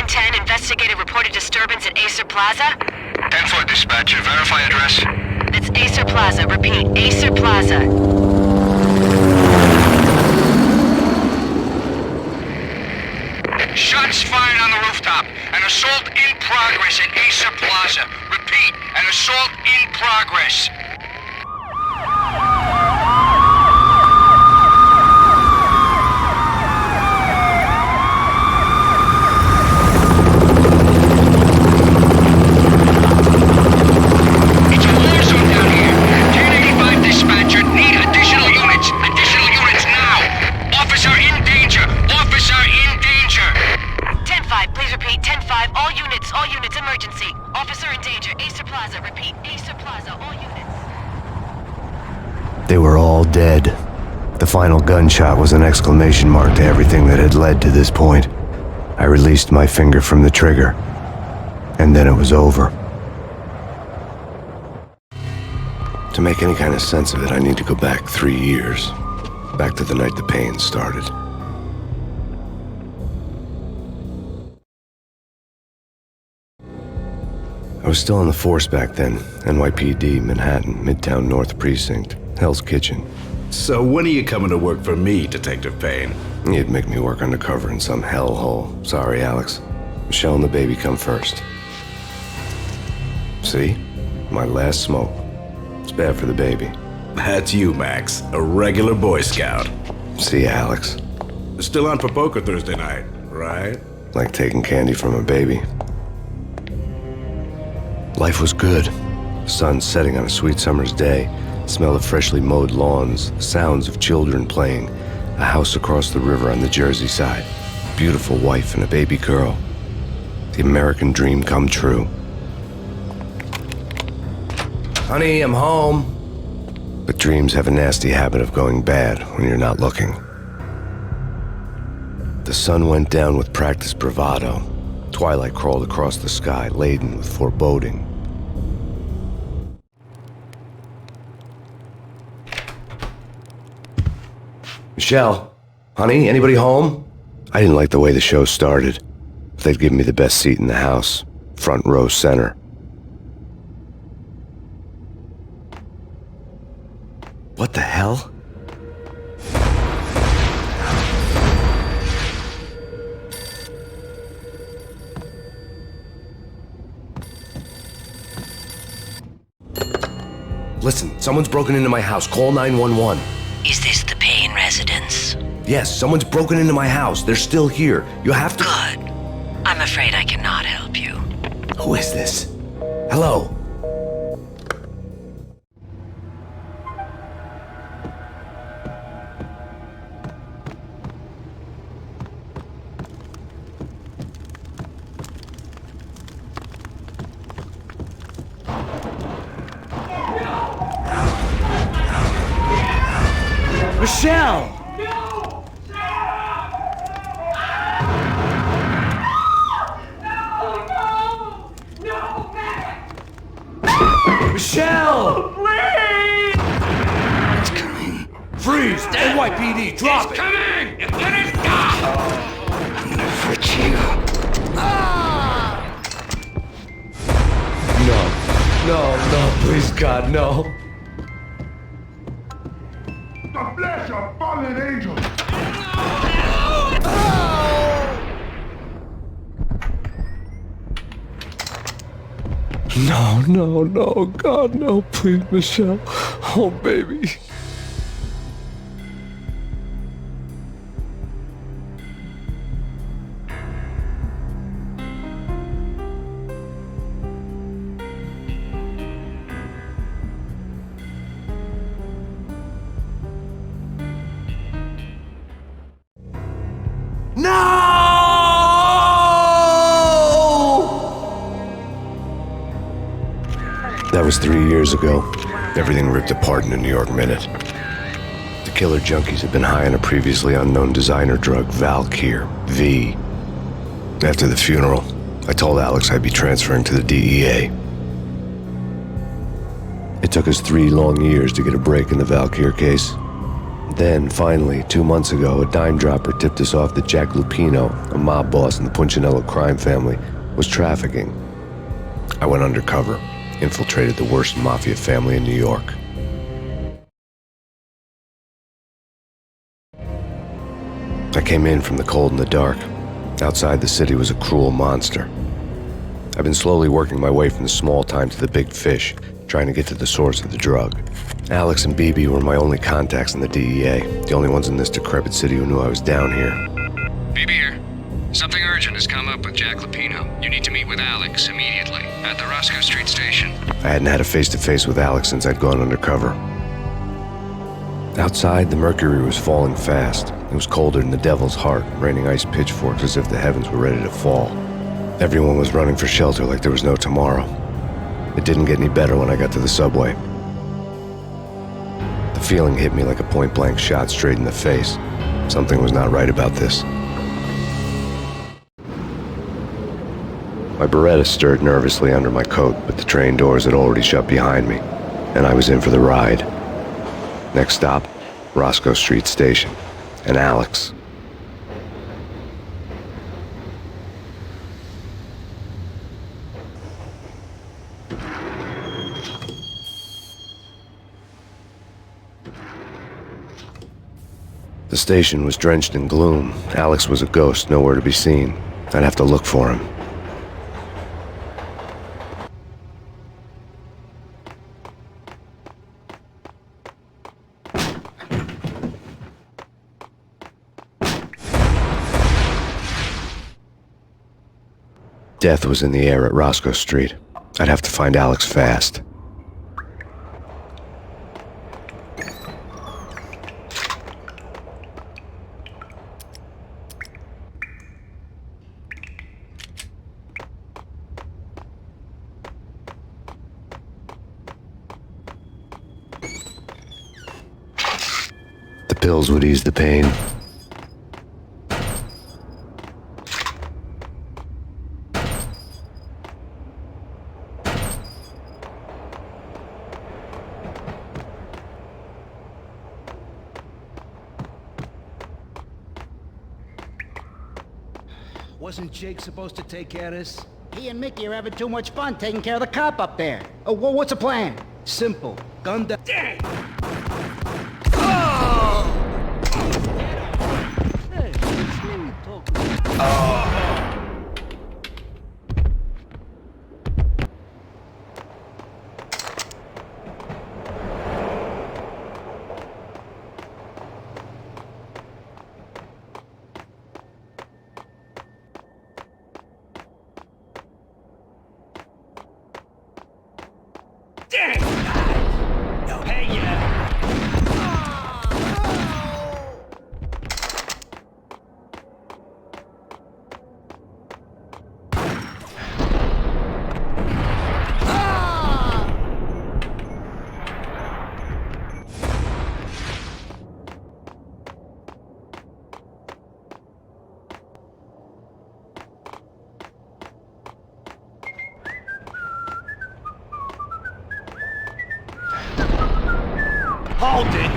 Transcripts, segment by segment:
1010, investigated reported disturbance at Acer Plaza. 10-4 dispatcher, verify address. That's Acer Plaza, repeat, Acer Plaza. Shots fired on the rooftop. An assault in progress at Acer Plaza. Repeat, an assault in progress. It's a war zone down here. 1085 dispatcher, need additional units. Additional units now. Officer in danger. Officer in danger. 10-5, please repeat, 10-5, all units, emergency. Officer in danger, Acer Plaza, repeat, Acer Plaza, all units. They were all dead. The final gunshot was an exclamation mark to everything that had led to this point. I released my finger from the trigger, and then it was over. To make any kind of sense of it, I need to go back 3 years. Back to the night the pain started. I was still on the force back then. NYPD, Manhattan, Midtown North Precinct, Hell's Kitchen. So when are you coming to work for me, Detective Payne? You'd make me work undercover in some hellhole. Sorry, Alex. Michelle and the baby come first. See? My last smoke. It's bad for the baby. That's you, Max. A regular Boy Scout. See ya, Alex. Still on for poker Thursday night, right? Like taking candy from a baby. Life was good. The sun setting on a sweet summer's day. Smell of freshly mowed lawns. Sounds of children playing. A house across the river on the Jersey side. Beautiful wife and a baby girl. The American dream come true. Honey, I'm home. But dreams have a nasty habit of going bad when you're not looking. The sun went down with practiced bravado. Twilight crawled across the sky, laden with foreboding. Michelle, honey, anybody home? I didn't like the way the show started. They'd given me the best seat in the house, front row center. What the hell? Listen, someone's broken into my house. Call 911. Is this the Payne residence? Yes, someone's broken into my house. They're still here. You have to... Good. I'm afraid I cannot help you. Who is this? Hello? Michelle! Michelle! Please! It's coming. Freeze! NYPD, drop it! Coming! Let it go! I'm gonna hurt you. No, please, God, no. The flesh of fallen angels! No, God, no, please, Michelle. Oh, baby. That was 3 years ago. Everything ripped apart in a New York minute. The killer junkies had been high on a previously unknown designer drug, Valkyr, V. After the funeral, I told Alex I'd be transferring to the DEA. It took us 3 long years to get a break in the Valkyr case. Then, finally, 2 months ago, a dime dropper tipped us off that Jack Lupino, a mob boss in the Punchinello crime family, was trafficking. I went undercover, infiltrated the worst mafia family in New York. I came in from the cold and the dark. Outside, the city was a cruel monster. I've been slowly working my way from the small time to the big fish, trying to get to the source of the drug. Alex and BB were my only contacts in the DEA, the only ones in this decrepit city who knew I was down here. BB here. Something urgent has come up with Jack Lupino. You need to meet with Alex immediately at the Roscoe Street station. I hadn't had a face-to-face with Alex since I'd gone undercover. Outside, the mercury was falling fast. It was colder than the devil's heart, raining ice pitchforks as if the heavens were ready to fall. Everyone was running for shelter like there was no tomorrow. It didn't get any better when I got to the subway. The feeling hit me like a point-blank shot straight in the face. Something was not right about this. My Beretta stirred nervously under my coat, but the train doors had already shut behind me, and I was in for the ride. Next stop, Roscoe Street Station, and Alex. The station was drenched in gloom. Alex was a ghost, nowhere to be seen. I'd have to look for him. Death was in the air at Roscoe Street. I'd have to find Alex fast. The pills would ease the pain. Wasn't Jake supposed to take care of this? He and Mickey are having too much fun taking care of the cop up there. Oh, well, what's the plan? Simple. Gun down. Dang! Hold it!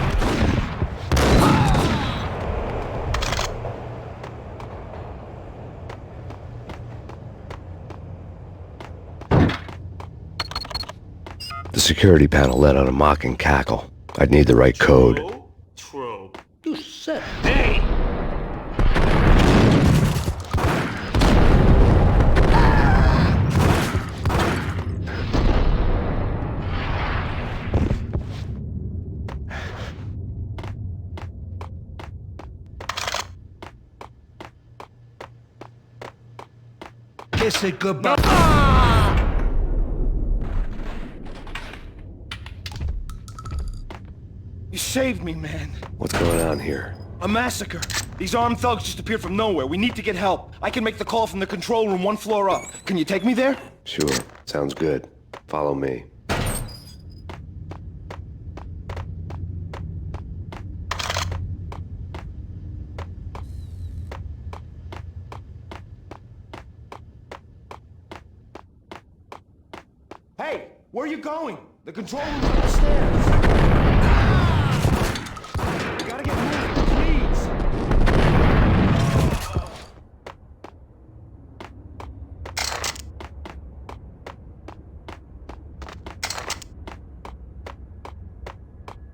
The security panel let out a mocking cackle. I'd need the right code. True. You said. Hey! Kiss it goodbye. You saved me, man. What's going on here? A massacre. These armed thugs just appeared from nowhere. We need to get help. I can make the call from the control room 1 floor up. Can you take me there? Sure, sounds good. Follow me. Hey, where are you going? The control room's upstairs. We gotta get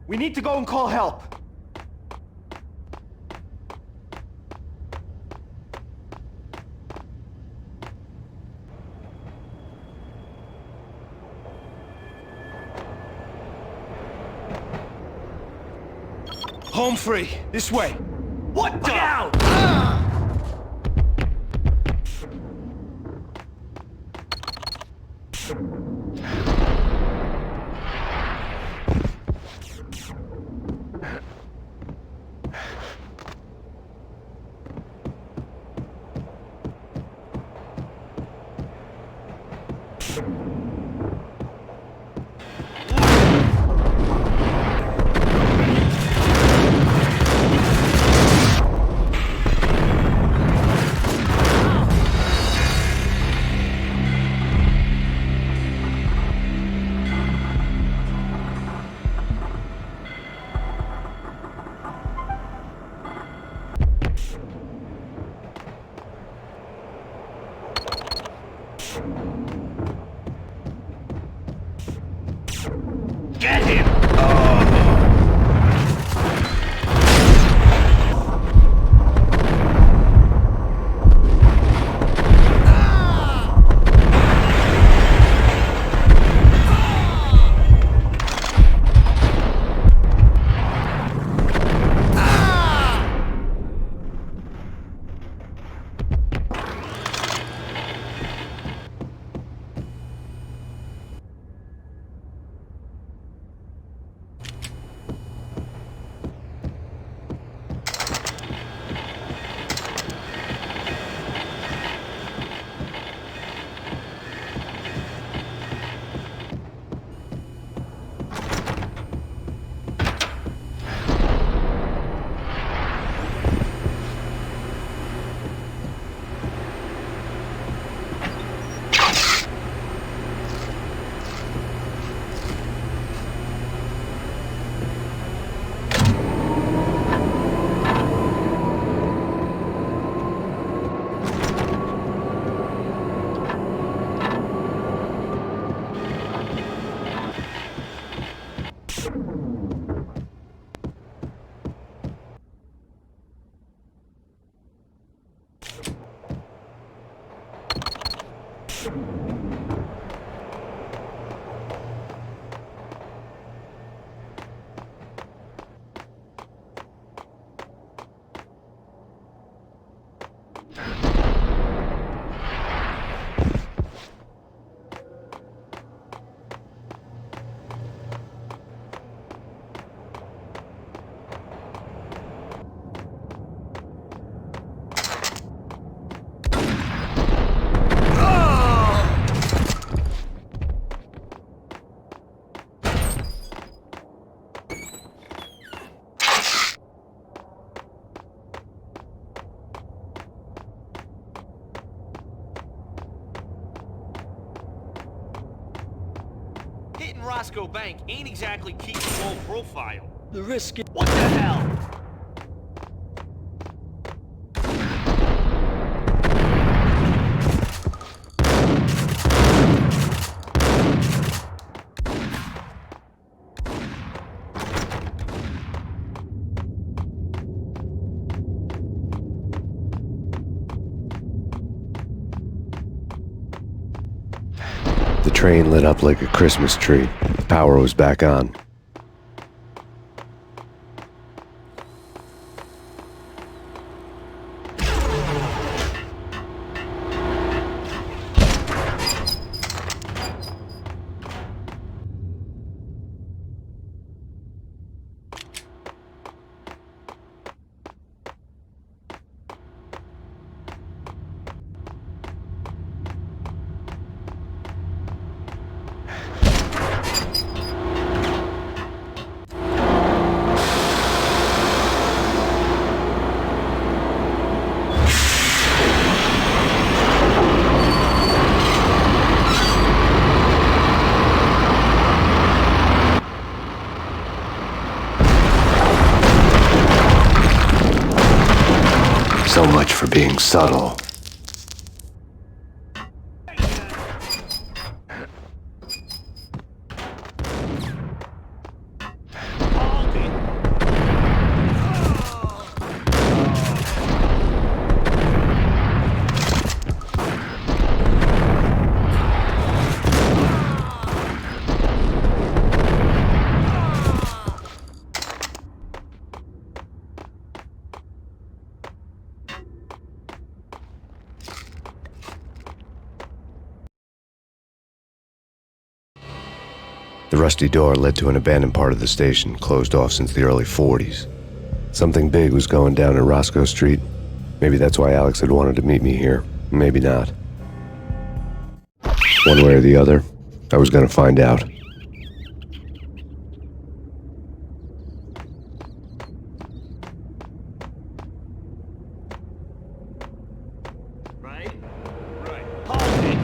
We need to go and call help. Home free. This way. What the? Out! Get him! Hitting Roscoe Bank ain't exactly keeping low profile. The risk is... What the hell? The train lit up like a Christmas tree. The power was back on. So much for being subtle. All The rusty door led to an abandoned part of the station, closed off since the early 40s. Something big was going down at Roscoe Street. Maybe that's why Alex had wanted to meet me here. Maybe not. One way or the other, I was gonna find out. Right? Right. Hold it!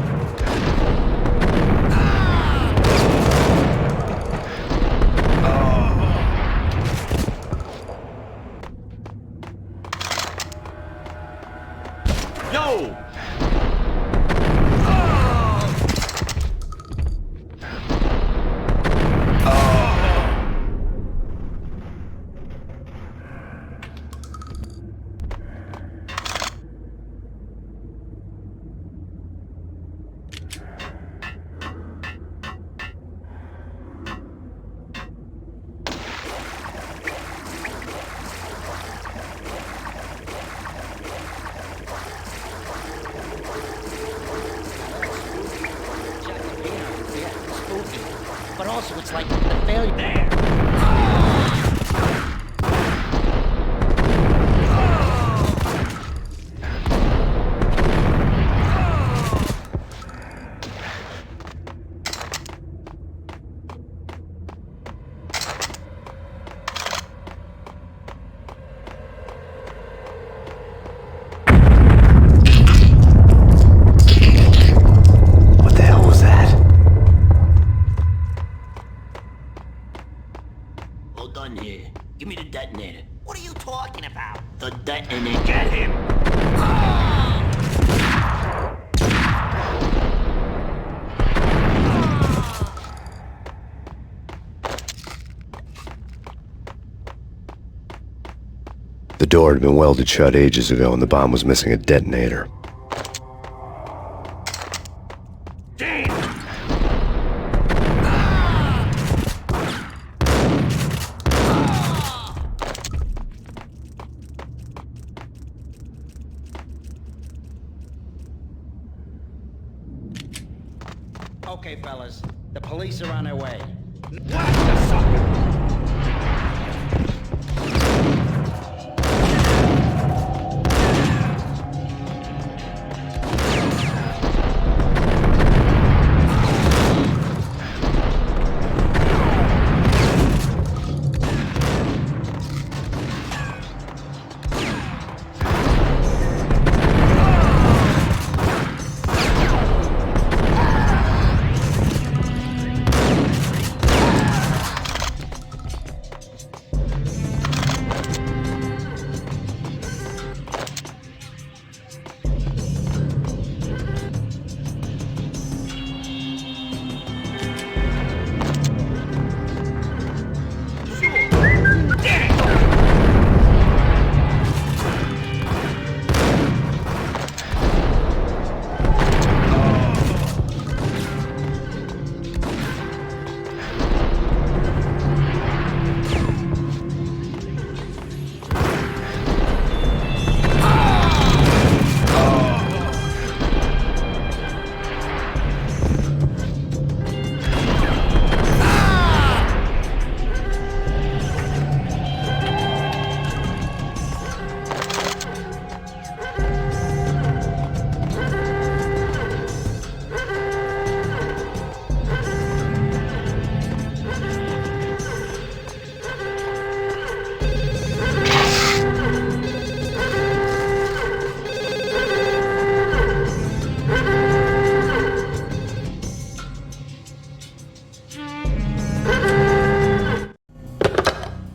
Yo! But also, it's like the failure there. What the hell was that? Hold on here. Give me the detonator. What are you talking about? The detonator. Get him! The door had been welded shut ages ago and the bomb was missing a detonator. Okay, fellas. The police are on their way.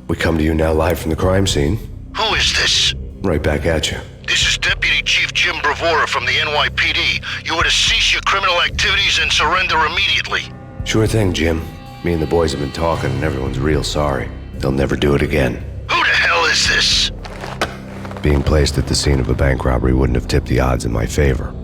We come to you now live from the crime scene. Who is this? Right back at you. This is Deputy Chief Jim Bravura from the NYPD. You are to cease your criminal activities and surrender immediately. Sure thing, Jim. Me and the boys have been talking and everyone's real sorry. They'll never do it again. Who the hell is this? Being placed at the scene of a bank robbery wouldn't have tipped the odds in my favor.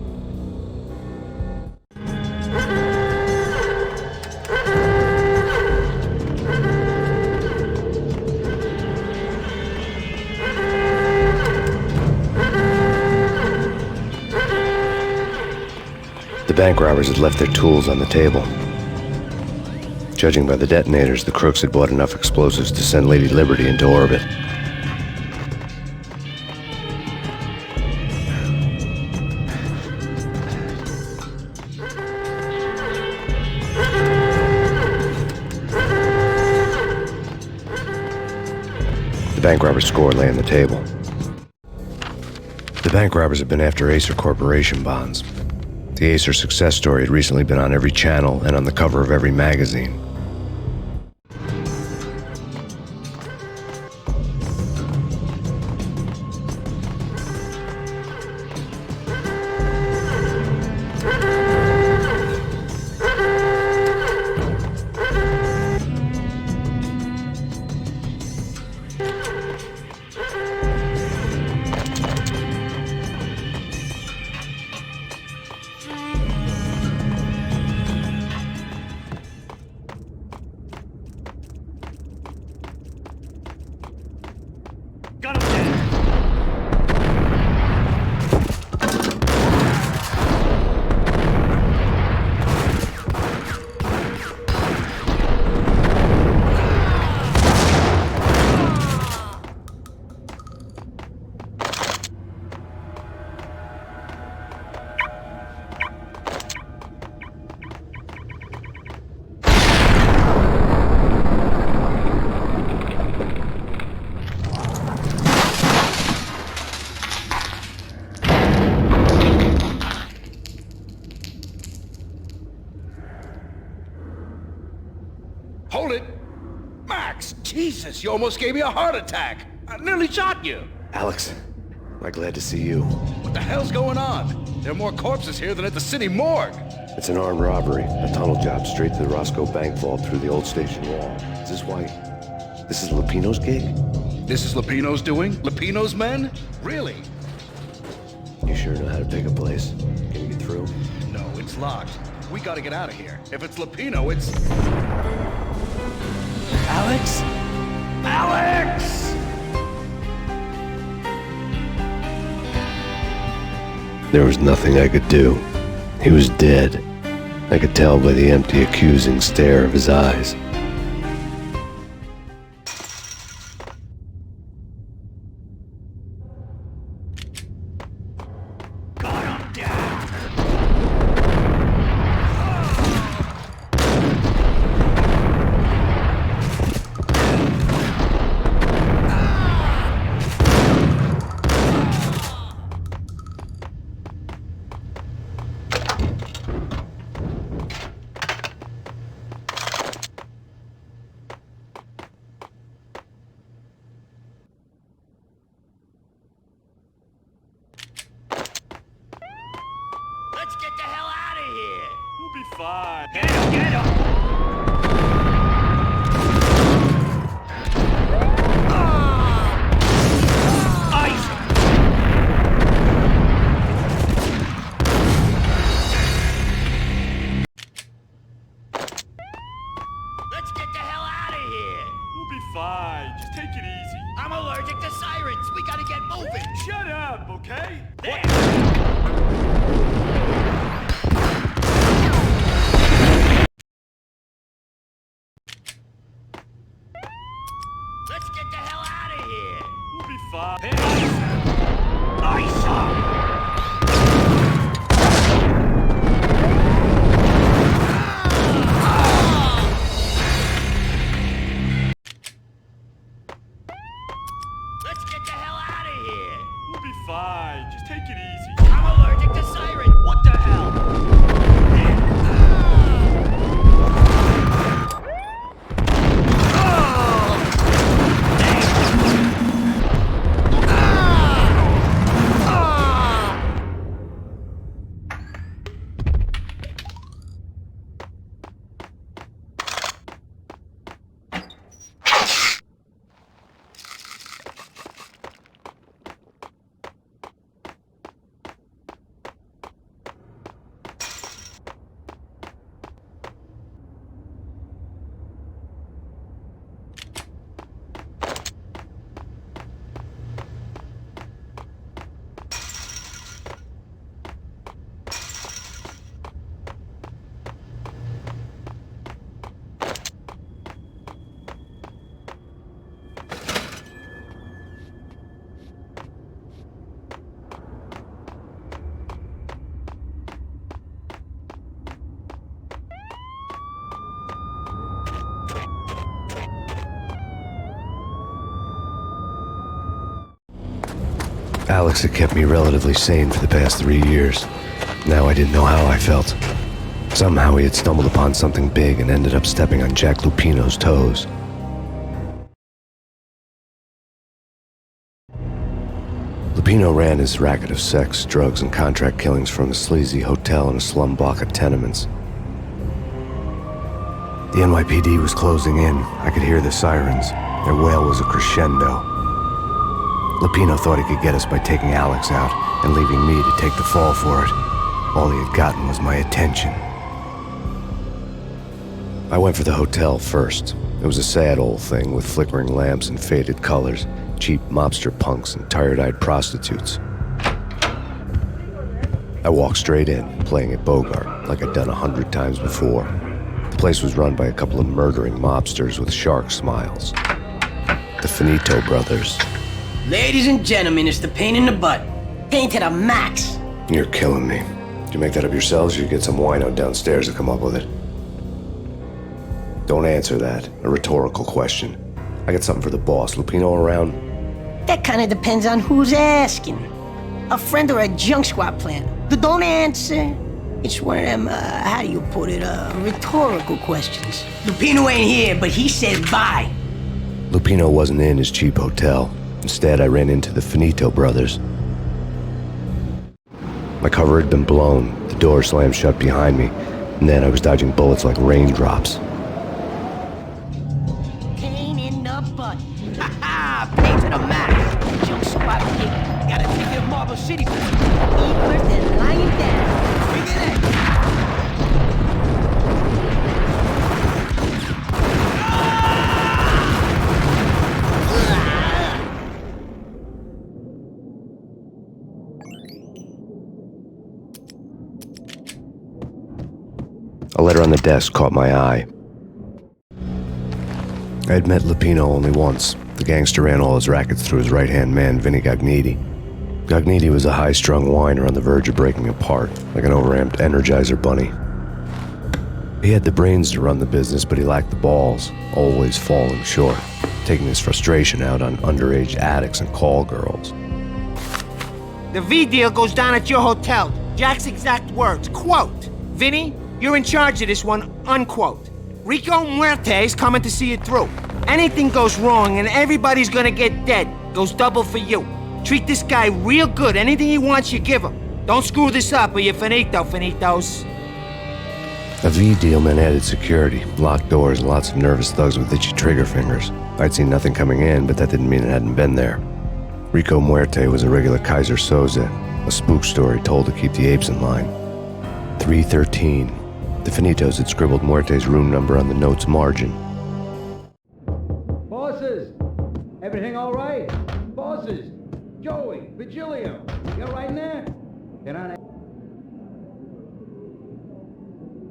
The bank robbers had left their tools on the table. Judging by the detonators, the crooks had bought enough explosives to send Lady Liberty into orbit. The bank robber's score lay on the table. The bank robbers had been after Acer Corporation bonds. The Acer success story had recently been on every channel and on the cover of every magazine. Got him dead. Hold it! Max! Jesus, you almost gave me a heart attack! I nearly shot you! Alex, I'm glad to see you. What the hell's going on? There are more corpses here than at the city morgue! It's an armed robbery. A tunnel job straight to the Roscoe Bank vault through the old station wall. Is this why... This is Lupino's gig? This is Lupino's doing? Lupino's men? Really? You sure know how to pick a place? Can you get through? No, it's locked. We gotta get out of here. If it's Lupino, it's... Alex? Alex! There was nothing I could do. He was dead. I could tell by the empty, accusing stare of his eyes. Let's get the hell out of here. We'll be fine. Get him, get him. Let's get the hell out of here. We'll be fine. Just take it easy. I'm allergic to sirens. We gotta get moving. Shut up, okay? There. Alex had kept me relatively sane for the past 3 years. Now I didn't know how I felt. Somehow he had stumbled upon something big and ended up stepping on Jack Lupino's toes. Lupino ran his racket of sex, drugs, and contract killings from a sleazy hotel in a slum block of tenements. The NYPD was closing in. I could hear the sirens. Their wail was a crescendo. Lupino thought he could get us by taking Alex out and leaving me to take the fall for it. All he had gotten was my attention. I went for the hotel first. It was a sad old thing with flickering lamps and faded colors, cheap mobster punks and tired-eyed prostitutes. I walked straight in, playing at Bogart, like I'd done 100 times before. The place was run by a couple of murdering mobsters with shark smiles. The Finito brothers. Ladies and gentlemen, it's the pain in the butt. Pain to the max. You're killing me. Did you make that up yourselves, or you get some wino downstairs to come up with it? Don't answer that. A rhetorical question. I got something for the boss. Lupino around? That kind of depends on who's asking. A friend or a junk squad plan. Don't answer. It's one of them, how do you put it, rhetorical questions. Lupino ain't here, but he said bye. Lupino wasn't in his cheap hotel. Instead, I ran into the Finito brothers. My cover had been blown. The door slammed shut behind me, and then I was dodging bullets like raindrops. Pain in the butt. Ha ha! Pain to the max. Junk squad kick. Gotta take your Marble City. Eat first and lying down. Bring it in. A letter on the desk caught my eye. I had met Lupino only once. The gangster ran all his rackets through his right-hand man, Vinny Gognitti. Gognitti was a high-strung whiner on the verge of breaking apart, like an overamped Energizer bunny. He had the brains to run the business, but he lacked the balls, always falling short, taking his frustration out on underage addicts and call girls. The V deal goes down at your hotel. Jack's exact words, quote, Vinny, you're in charge of this one, unquote. Rico Muerte's coming to see it through. Anything goes wrong and everybody's gonna get dead. Goes double for you. Treat this guy real good. Anything he wants, you give him. Don't screw this up or you're finito, finitos. A V deal meant added security, locked doors, and lots of nervous thugs with itchy trigger fingers. I'd seen nothing coming in, but that didn't mean it hadn't been there. Rico Muerte was a regular Kaiser Soze, a spook story told to keep the apes in line. 313. The Finitos had scribbled Muerte's room number on the note's margin. Bosses! Everything all right? Bosses! Joey, Virgilio, you right in there? They're not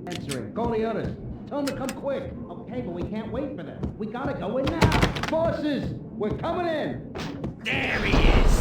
answering. Call the others. Tell them to come quick. Okay, but we can't wait for them. We gotta go in now. Bosses! We're coming in! There he is!